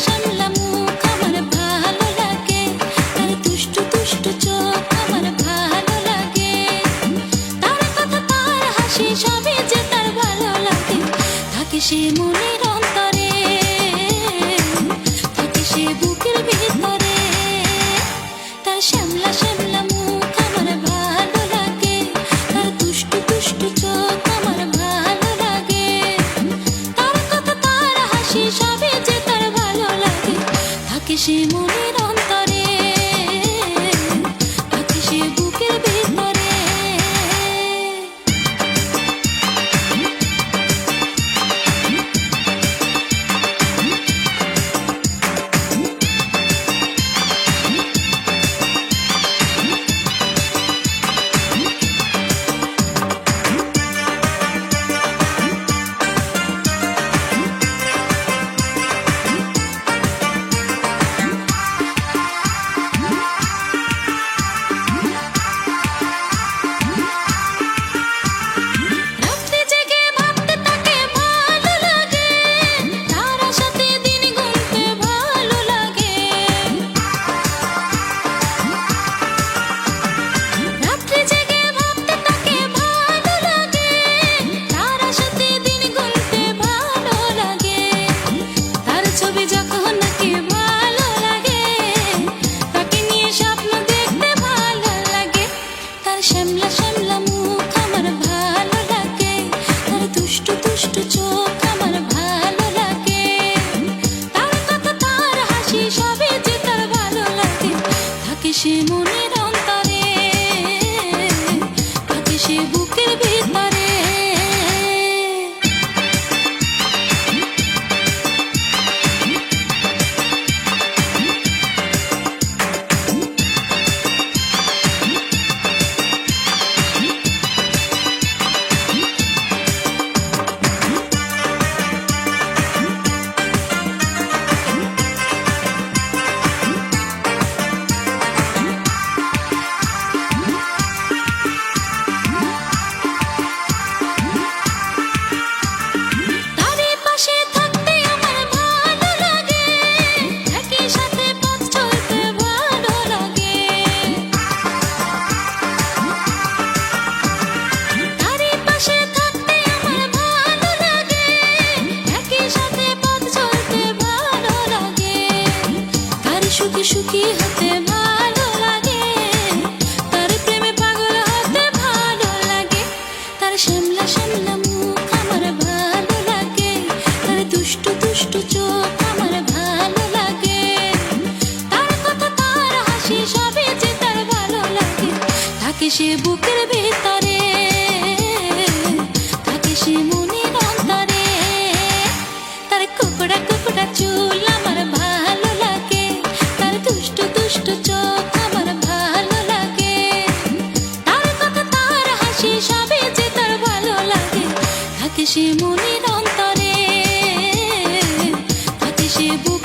শ্যামলা মুখ আমার ভালো লাগে, তার দুষ্টু দুষ্টু চোখ আমার ভালো লাগে, তার কথা তার হাসি সবই যে তার ভালো লাগে। থাকে সে মনের অন্তরে, থাকে সে বুকের ভিতরে, তার শ্যামলা শ্যামলা মুখ আমার ভালো লাগে, তার দুষ্টু দুষ্টু চোখ আমার ভালো লাগে, তার কথা তার হাসি সবই যে তার ভালো লাগে। থাকে সে মনের অন্তরে, থাকে সে বুকের ভিতরে। রাত্রি জেগে ভাবতে তাকে ভালো লাগে, তারা সাথে দিন গুনতে ভালো লাগে, রাত্রি জেগে ভাবতে তাকে ভালো লাগে, তারা সাথে দিন গুনতে ভালো লাগে, তার ছবি যখন নাকি ভালো লাগে, তাকে নিয়ে স্বপ্ন দেখতে ভালো লাগে, তার শ্যামলা শ্যামলা মুখ আমার ভালো লাগে, তার দুষ্টু দুষ্টু চোখ আমার ভালো লাগে, তার কথা তার হাসি সবই যে তার ভালো লাগে। থাকে সে মনের অন্তরে, থাকে সে বুকের ভিতরে। তারই পাশে থাকতে আমার ভালো লাগে, একই সাথে পথ চলতে ভালো লাগে, তারই পাশে থাকতে আমার ভালো লাগে, একই সাথে পথ চলতে ভালো লাগে, তার সুখী সুখী হতে ভালো লাগে, তার প্রেমে পাগল হতে ভালো লাগে, তার শ্যামলা শ্যামলা মুখ আমার ভালো লাগে, তার দুষ্টু দুষ্টু চোখ আমার ভালো লাগে, তার কথা তার হাসি সবই যে তার ভালো লাগে। থাকে সে বুকের ভিতরে, থাকে সে মনের অন্তরে, তার কুকড়া কুকড়া চুল আমার ভালো লাগে, তার দুষ্টু দুষ্টু চোখ আমার ভালো লাগে, তার কথা তার হাসি সবই যে তার ভালো লাগে। থাকে সে মনের অন্তরে, থাকে সে বুক